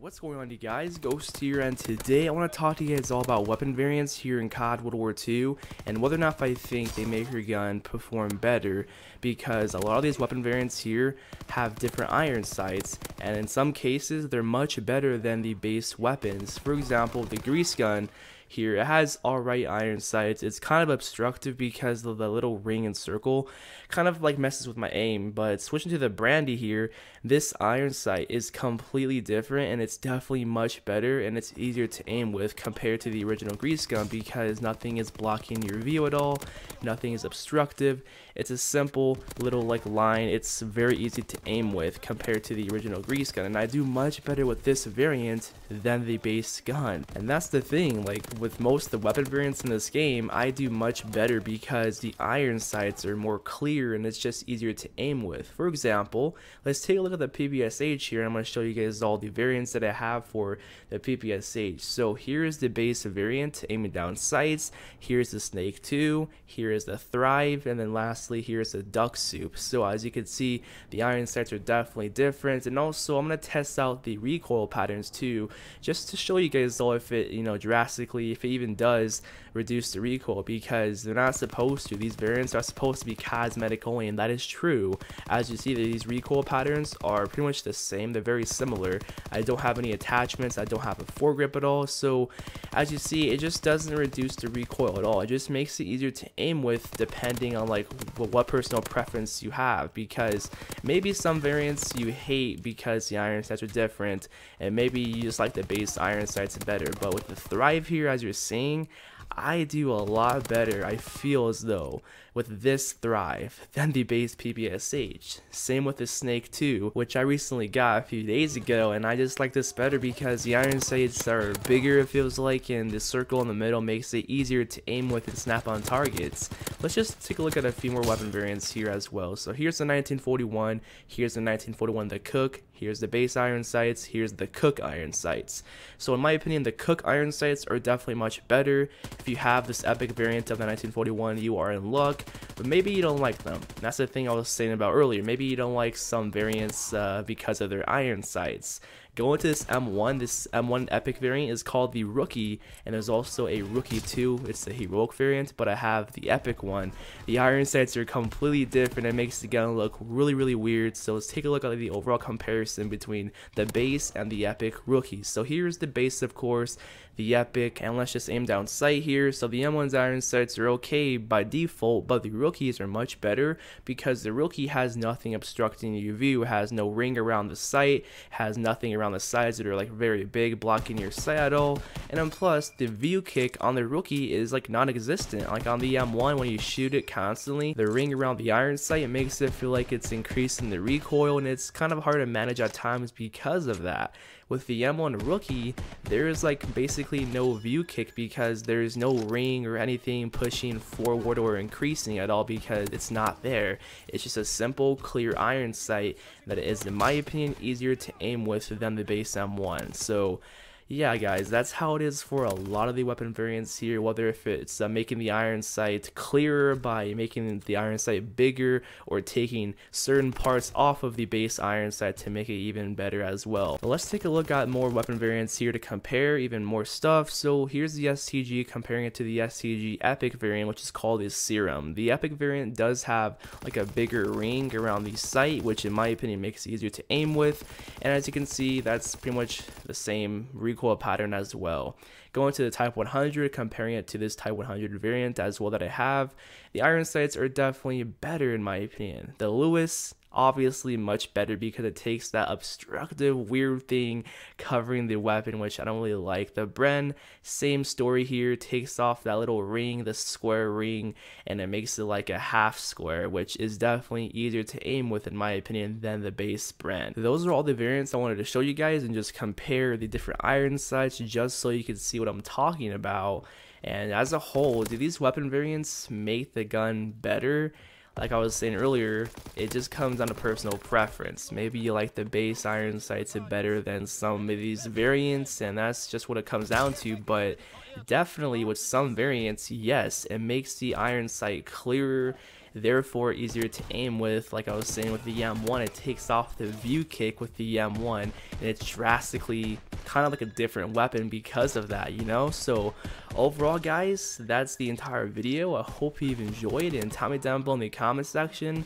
What's going on, you guys? Ghost here, and today I want to talk to you guys all about weapon variants here in CoD WW2 and whether or not I think they make your gun perform better, because a lot of these weapon variants here have different iron sights, and in some cases they're much better than the base weapons. For example, the grease gun here, it has alright iron sights. It's kind of obstructive because of the little ring and circle kind of like messes with my aim, but switching to the brandy here, this iron sight is completely different and it's definitely much better and it's easier to aim with compared to the original grease gun because nothing is blocking your view at all, nothing is obstructive. It's a simple little like line. It's very easy to aim with compared to the original grease gun, and I do much better with this variant than the base gun. And that's the thing, like with most of the weapon variants in this game, I do much better because the iron sights are more clear and it's just easier to aim with. For example, let's take a look at the PPSH here. I'm going to show you guys all the variants that I have for the PPSH. So here's the base variant, aiming down sights. Here's the Snake 2, here is the Thrive, and then lastly here's the Duck Soup. So as you can see, the iron sights are definitely different, and also I'm going to test out the recoil patterns too, just to show you guys all if it, drastically, if it even does reduce the recoil, because they're not supposed to. These variants are supposed to be cosmetic only, and that is true. As you see, these recoil patterns are pretty much the same. They're very similar. I don't have any attachments. I don't have a foregrip at all. So as you see, it just doesn't reduce the recoil at all. It just makes it easier to aim with depending on like what personal preference you have, because maybe some variants you hate because the iron sights are different, and maybe you just like the base iron sights better. But with the Thrive here, as you're seeing, I do a lot better, I feel as though, with this Thrive than the base PPSH. Same with the Snake 2, which I recently got a few days ago, and I just like this better because the iron sights are bigger, it feels like, and the circle in the middle makes it easier to aim with and snap on targets. Let's just take a look at a few more weapon variants here as well. So here's the 1941, here's the 1941 the Cook, here's the base iron sights, here's the Cook iron sights. So in my opinion, the Cook iron sights are definitely much better. If you have this epic variant of the 1941, you are in luck, but maybe you don't like them. That's the thing I was saying about earlier. Maybe you don't like some variants because of their iron sights. Go into this M1. This M1 epic variant is called the Rookie, and there's also a Rookie 2. It's the heroic variant, but I have the epic one. The iron sights are completely different. It makes the gun look really weird. So let's take a look at the overall comparison between the base and the epic Rookie. So here's the base, of course, the epic, and let's just aim down sight here. So the M1's iron sights are okay by default, but the Rookies are much better because the Rookie has nothing obstructing your view, has no ring around the sight, has nothing around the sides that are like very big blocking your sight at all, and then plus the view kick on the Rookie is like non-existent. Like on the M1, when you shoot it constantly, the ring around the iron sight, it makes it feel like it's increasing the recoil, and it's kind of hard to manage at times because of that. With the M1 Rookie, there's like basically no view kick because there's no ring or anything pushing forward or increasing at all because it's not there. It's just a simple clear iron sight that is, in my opinion, easier to aim with than the base M1. So yeah, guys, that's how it is for a lot of the weapon variants here, whether if it's making the iron sight clearer by making the iron sight bigger or taking certain parts off of the base iron sight to make it even better as well. But let's take a look at more weapon variants here to compare even more stuff. So here's the STG, comparing it to the STG epic variant, which is called the Serum. The epic variant does have like a bigger ring around the sight, which in my opinion makes it easier to aim with, and as you can see, that's pretty much the same recoil pattern as well. Going to the Type 100, comparing it to this Type 100 variant as well that I have, the iron sights are definitely better in my opinion. The Lewis, obviously much better because it takes that obstructive weird thing covering the weapon, which I don't really like. The Bren, same story here, takes off that little ring, the square ring, and it makes it like a half square, which is definitely easier to aim with in my opinion than the base Bren. Those are all the variants I wanted to show you guys and just compare the different iron sights just so you can see what I'm talking about. And as a whole, do these weapon variants make the gun better? Like I was saying earlier, it just comes down to personal preference. Maybe you like the base iron sights better than some of these variants, and that's just what it comes down to. But definitely with some variants, yes, it makes the iron sight clearer therefore easier to aim with. Like I was saying with the M1, it takes off the view kick with the M1, and it's drastically kind of like a different weapon because of that, you know. So overall guys, that's the entire video. I hope you've enjoyed, and tell me down below in the comment section,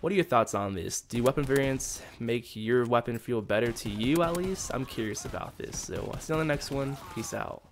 what are your thoughts on this? Do weapon variants make your weapon feel better to you at least? I'm curious about this. So I'll see you on the next one. Peace out.